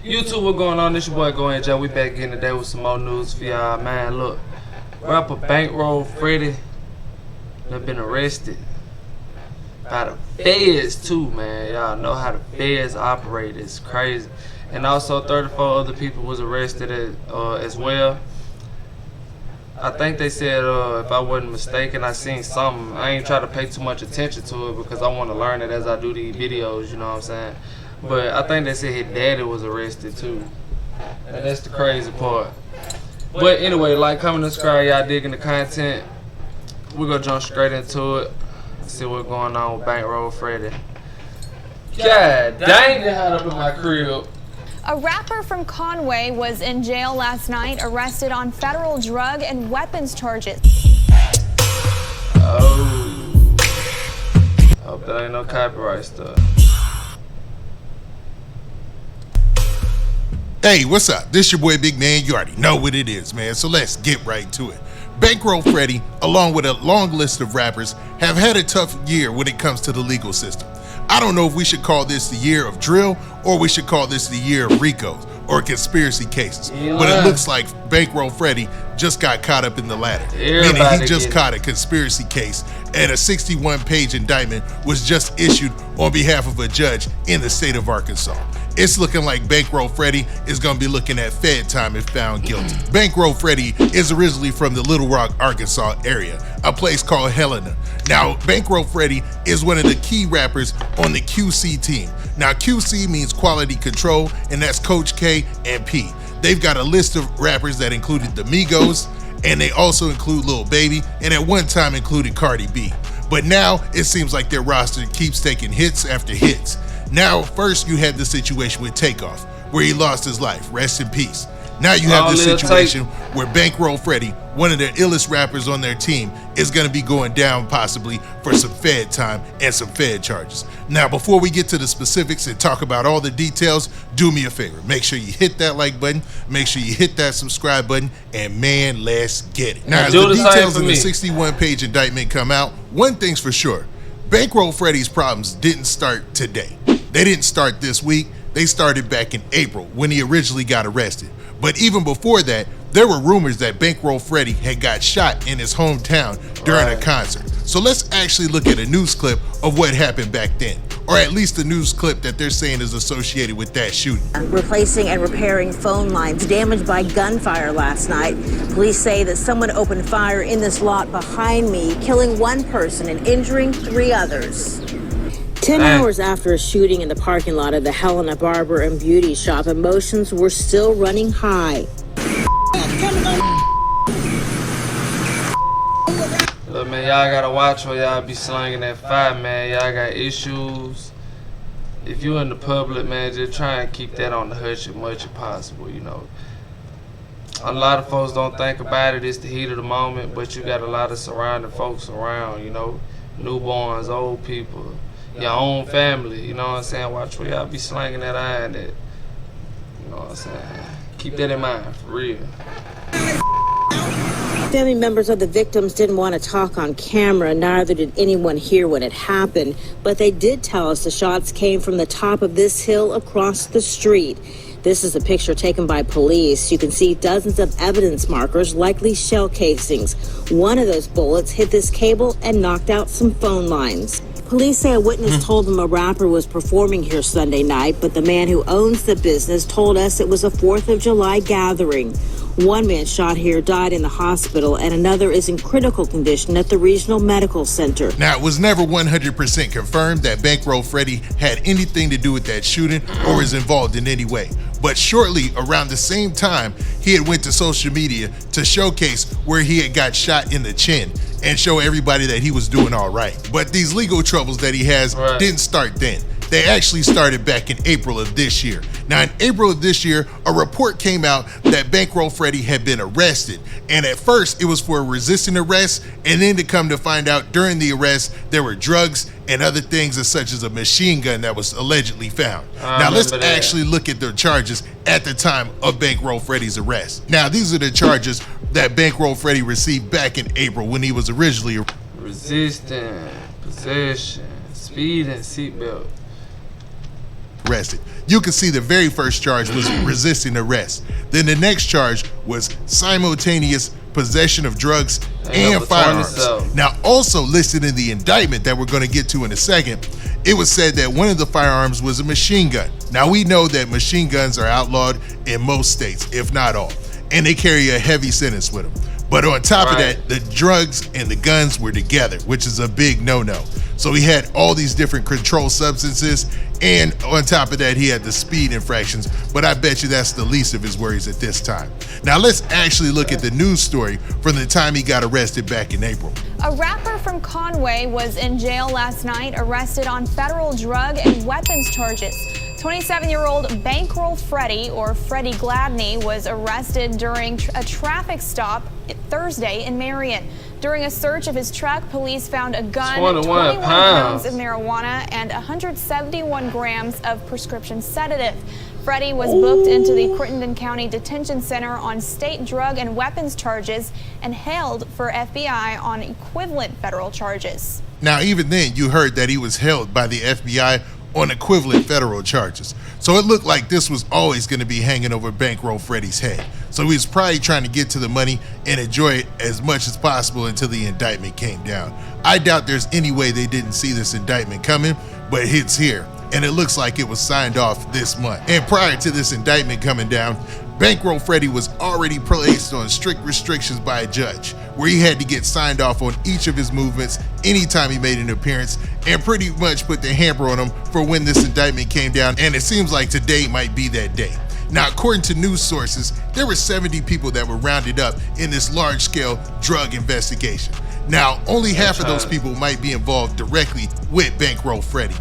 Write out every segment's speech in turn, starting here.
YouTube, what going on? This your boy GoInJay. We back in today with some more news for y'all, man. Look, rapper Bankroll Freddie done been arrested by the feds too, man. Y'all know how the feds operate. It's crazy. And also 34 other people was arrested as well. I think they said, if I wasn't mistaken, I seen something. I ain't try to pay too much attention to it because I want to learn it as I do these videos, you know what I'm saying? But I think they said his daddy was arrested too. And that's the crazy part. But anyway, like, comment, and subscribe. Y'all digging the content. We're going to jump straight into it. See what's going on with Bankroll Freddie. God dang, they had up in my crib. A rapper from Conway was in jail last night, arrested on federal drug and weapons charges. Oh. Hope that ain't no copyright stuff. Hey, what's up? This your boy Big Man. You already know what it is, man. So let's get right to it. Bankroll Freddie, along with a long list of rappers, have had a tough year when it comes to the legal system. I don't know if we should call this the year of drill or we should call this the year of RICOs or conspiracy cases. Yeah. But it looks like Bankroll Freddie just got caught up in the latter. Meaning he just caught a conspiracy case and a 61-page indictment was just issued on behalf of a judge in the state of Arkansas. It's looking like Bankroll Freddie is going to be looking at Fed time if found guilty. Bankroll Freddie is originally from the Little Rock, Arkansas area, a place called Helena. Now, Bankroll Freddie is one of the key rappers on the QC team. Now, QC means quality control, and that's Coach K and P. They've got a list of rappers that included the Migos, and they also include Lil Baby, and at one time included Cardi B. But now, it seems like their roster keeps taking hits after hits. Now, first you had the situation with Takeoff, where he lost his life. Rest in peace. Now you have the situation where Bankroll Freddie, one of the illest rappers on their team, is going to be going down possibly for some Fed time and some Fed charges. Now, before we get to the specifics and talk about all the details, do me a favor. Make sure you hit that like button, make sure you hit that subscribe button, and man, let's get it. Now, as the details in the 61-page indictment come out, one thing's for sure. Bankroll Freddie's problems didn't start today. They didn't start this week. They started back in April when he originally got arrested. But even before that, there were rumors that Bankroll Freddie had got shot in his hometown during a concert. So let's actually look at a news clip of what happened back then, or at least the news clip that they're saying is associated with that shooting. Replacing and repairing phone lines damaged by gunfire last night. Police say that someone opened fire in this lot behind me, killing one person and injuring 3 others. 10 hours after a shooting in the parking lot of the Helena Barber and Beauty Shop, emotions were still running high. Look, man, y'all gotta watch where y'all be slanging that fire, man. Y'all got issues. If you in the public, man, just try and keep that on the hush as much as possible, you know. A lot of folks don't think about it. It's the heat of the moment, but you got a lot of surrounding folks around, you know. Newborns, old people, your own family, you know what I'm saying? Watch where y'all be slanging that iron at. You know what I'm saying? Keep that in mind, for real. Family members of the victims didn't want to talk on camera, neither did anyone hear what had happened, but they did tell us the shots came from the top of this hill across the street. This is a picture taken by police. You can see dozens of evidence markers, likely shell casings. One of those bullets hit this cable and knocked out some phone lines. Police say a witness told them a rapper was performing here Sunday night, but the man who owns the business told us it was a 4th of July gathering. One man shot here died in the hospital, and another is in critical condition at the Regional Medical Center. Now, it was never 100% confirmed that Bankroll Freddie had anything to do with that shooting or is involved in any way. But shortly around the same time, he had went to social media to showcase where he had got shot in the chin and show everybody that he was doing all right. But these legal troubles that he has didn't start then. They actually started back in April of this year. Now, in April of this year, a report came out that Bankroll Freddie had been arrested. And at first, it was for resisting arrest, and then to come to find out during the arrest, there were drugs and other things such as a machine gun that was allegedly found. Now, let's actually look at the charges at the time of Bankroll Freddie's arrest. Now, these are the charges that Bankroll Freddie received back in April when he was originally resisting, possession, speed, and seatbelt. arrested. You can see the very first charge was resisting arrest. Then the next charge was simultaneous possession of drugs and firearms. Now, also listed in the indictment that we're going to get to in a second, it was said that one of the firearms was a machine gun. Now, we know that machine guns are outlawed in most states, if not all, and they carry a heavy sentence with them. But on top of that, the drugs and the guns were together, which is a big no-no. So he had all these different controlled substances, and on top of that, he had the speed infractions, but I bet you that's the least of his worries at this time. Now let's actually look at the news story from the time he got arrested back in April. A rapper from Conway was in jail last night, arrested on federal drug and weapons charges. 27-year-old Bankroll Freddie, or Freddie Gladney, was arrested during a traffic stop Thursday in Marion. During a search of his truck, police found a gun, 21 pounds of marijuana, and 171 grams of prescription sedative. Freddie was booked into the Crittenden County Detention Center on state drug and weapons charges and held for FBI on equivalent federal charges. Now, even then, you heard that he was held by the FBI on equivalent federal charges. So it looked like this was always going to be hanging over Bankroll Freddie's head. So he was probably trying to get to the money and enjoy it as much as possible until the indictment came down. I doubt there's any way they didn't see this indictment coming, but it's here, and it looks like it was signed off this month. And prior to this indictment coming down, Bankroll Freddie was already placed on strict restrictions by a judge, where he had to get signed off on each of his movements anytime he made an appearance, and pretty much put the hamper on him for when this indictment came down, and it seems like today might be that day. Now, according to news sources, there were 70 people that were rounded up in this large-scale drug investigation. Now, only half of those people might be involved directly with Bankroll Freddie.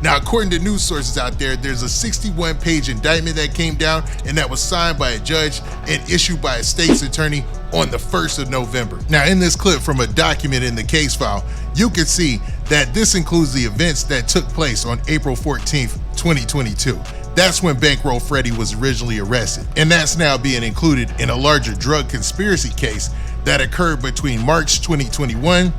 Now, according to news sources out there, there's a 61-page indictment that came down, and that was signed by a judge and issued by a state's attorney on the 1st of November. Now, in this clip from a document in the case file, you can see that this includes the events that took place on April 14th, 2022. That's when Bankroll Freddie was originally arrested, and that's now being included in a larger drug conspiracy case that occurred between March 2021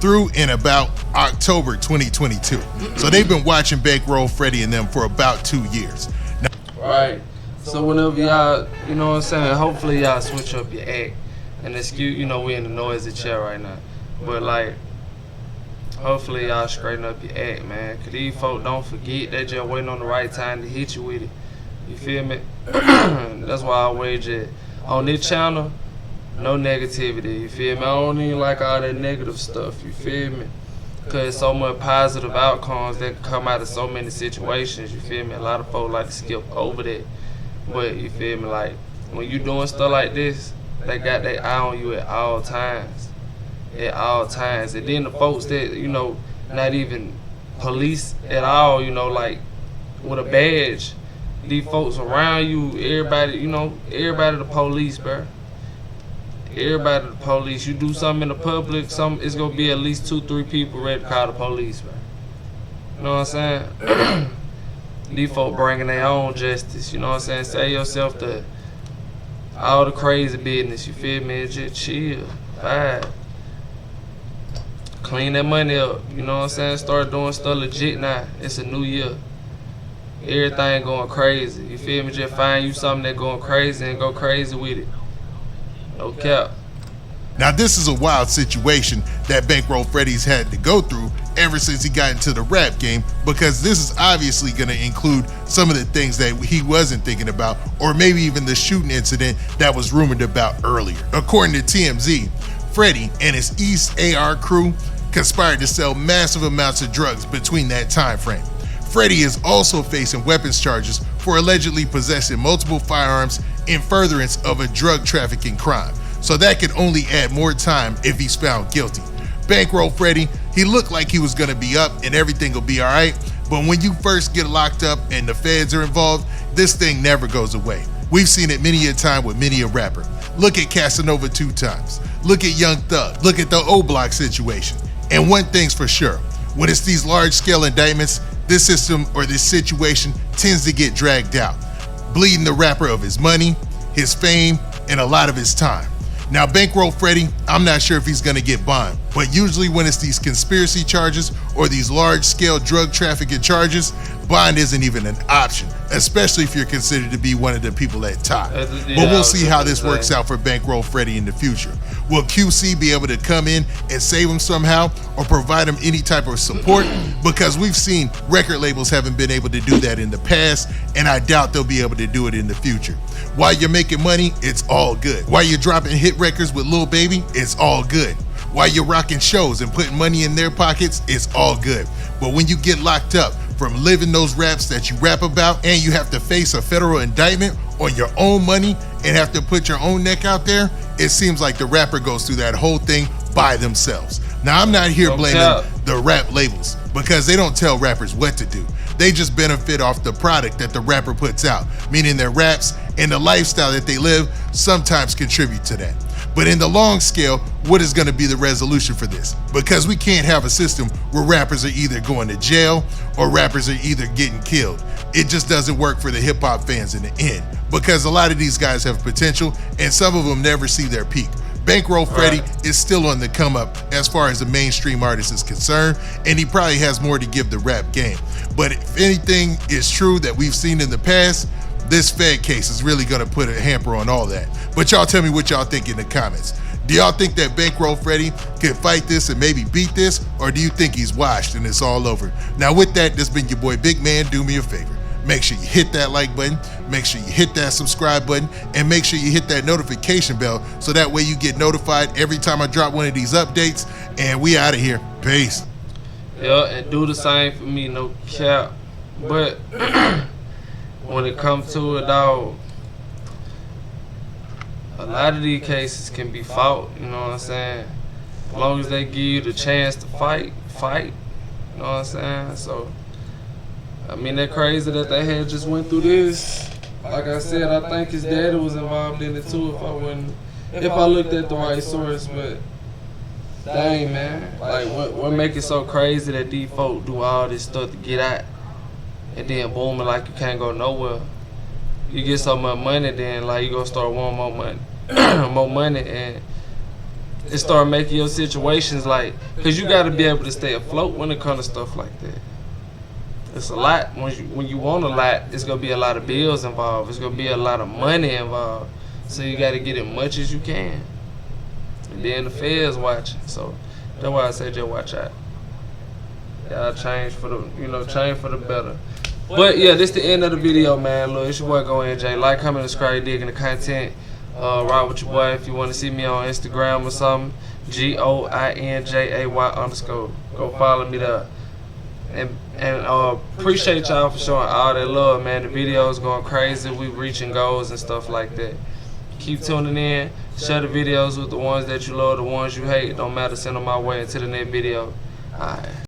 through in about October 2022. So they've been watching Bankroll Freddie and them for about 2 years. Right. So whenever y'all, you know what I'm saying, hopefully y'all switch up your act. And excuse, you know, we in the noisy chair right now. But like, hopefully y'all straighten up your act, man. Cause these folk don't forget, they just waiting on the right time to hit you with it. You feel me? That's why I wager on this channel, no negativity, you feel me? I don't even like all that negative stuff, you feel me? Cause so much positive outcomes that can come out of so many situations, you feel me? A lot of folks like to skip over that. But you feel me, like when you doing stuff like this, they got their eye on you at all times. At all times. And then the folks that, you know, not even police at all, you know, like with a badge, these folks around you, everybody, you know, everybody the police, bro. Everybody the police. You do something in the public, it's gonna be at least 2-3 people ready to call the police, bro. You know what I'm saying? These folk bringing their own justice, you know what I'm saying? Save yourself to all the crazy business, you feel me? Just chill, vibe. Clean that money up, you know what I'm saying? Start doing stuff legit now. It's a new year. Everything going crazy, you feel me? Just find you something that going crazy and go crazy with it. No cap. Now, this is a wild situation that Bankroll Freddie's had to go through ever since he got into the rap game, because this is obviously going to include some of the things that he wasn't thinking about, or maybe even the shooting incident that was rumored about earlier. According to TMZ, Freddie and his East AR crew conspired to sell massive amounts of drugs between that time frame. Freddie is also facing weapons charges for allegedly possessing multiple firearms in furtherance of a drug trafficking crime. So that could only add more time if he's found guilty. Bankroll Freddie, he looked like he was gonna be up and everything will be all right, but when you first get locked up and the feds are involved, this thing never goes away. We've seen it many a time with many a rapper. Look at Casanova 2 times. Look at Young Thug. Look at the O-Block situation. And one thing's for sure, when it's these large-scale indictments, this system or this situation tends to get dragged out, bleeding the rapper of his money, his fame, and a lot of his time. Now, Bankroll Freddie, I'm not sure if he's gonna get bond, But usually when it's these conspiracy charges or these large-scale drug trafficking charges, bond isn't even an option, especially if you're considered to be one of the people at top. But we'll see how this works out for Bankroll Freddie in the future. Will QC be able to come in and save him somehow or provide him any type of support? Because we've seen record labels haven't been able to do that in the past, and I doubt they'll be able to do it in the future. While you're making money, it's all good. While you're dropping hit records with Lil Baby, it's all good. While you're rocking shows and putting money in their pockets, it's all good. But when you get locked up from living those raps that you rap about, and you have to face a federal indictment on your own money and have to put your own neck out there, it seems like the rapper goes through that whole thing by themselves. Now, I'm not here blaming the rap labels because they don't tell rappers what to do. They just benefit off the product that the rapper puts out, meaning their raps and the lifestyle that they live sometimes contribute to that. But in the long scale, what is going to be the resolution for this? Because we can't have a system where rappers are either going to jail or rappers are either getting killed. It just doesn't work for the hip hop fans in the end, because a lot of these guys have potential and some of them never see their peak. Bankroll Freddie is still on the come up as far as the mainstream artist is concerned, and he probably has more to give the rap game. But if anything is true that we've seen in the past, this Fed case is really gonna put a hamper on all that. But y'all tell me what y'all think in the comments. Do y'all think that Bankroll Freddie can fight this and maybe beat this, or do you think he's washed and it's all over? Now with that, this has been your boy Big Man. Do me a favor. Make sure you hit that like button, make sure you hit that subscribe button, and make sure you hit that notification bell so that way you get notified every time I drop one of these updates. And we out of here. Peace. Yeah, and do the same for me, no cap. But when it comes to it, dog, a lot of these cases can be fought, you know what I'm saying? As long as they give you the chance to fight, you know what I'm saying? So, I mean, they're crazy that they had just went through this. Like I said, I think his daddy was involved in it too if I looked at the right source, but dang, man. Like, what make it so crazy that these folk do all this stuff to get out and then booming like you can't go nowhere? You get so much money, then like you gonna start wanting more money, more money, and it start making your situations like, cause you gotta be able to stay afloat when it comes to stuff like that. It's a lot. When you want a lot, it's gonna be a lot of bills involved. It's gonna be a lot of money involved. So you gotta get as much as you can. And then the feds watching. So that's why I say just watch out. Y'all change for the better. But yeah, this the end of the video, man. Look, it's your boy GoInJay. Like, comment, subscribe, digging the content. Ride with your boy. If you want to see me on Instagram or something, GoINJAY_. Go follow me there. And appreciate y'all for showing all that love, man. The videos going crazy. We reaching goals and stuff like that. Keep tuning in. Share the videos with the ones that you love, the ones you hate. Don't matter. Send them my way. Until the next video. Alright.